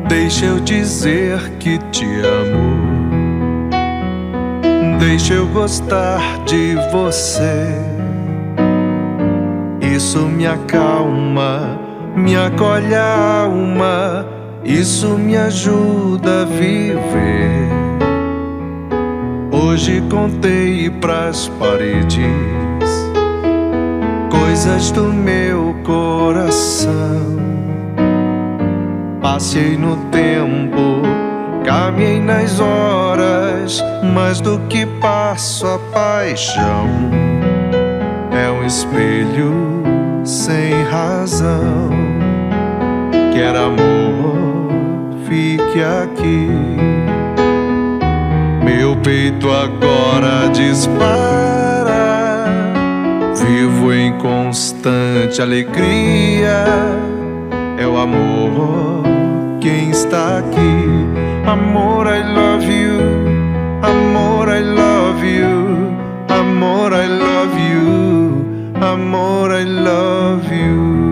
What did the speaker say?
Deixa eu dizer que te amo. Deixa eu gostar de você. Isso me acalma, me acolhe a alma. Isso me ajuda a viver. Hoje contei pras paredes coisas do meu coração. Passei no tempo, caminhei nas horas, mais do que passo a paixão. É um espelho sem razão. Quer amor, fique aqui. Meu peito agora dispara. Vivo em constante alegria. É o amor quem está aqui. Amor, I love you. Amor, I love you. Amor, I love you. Amor, I love you.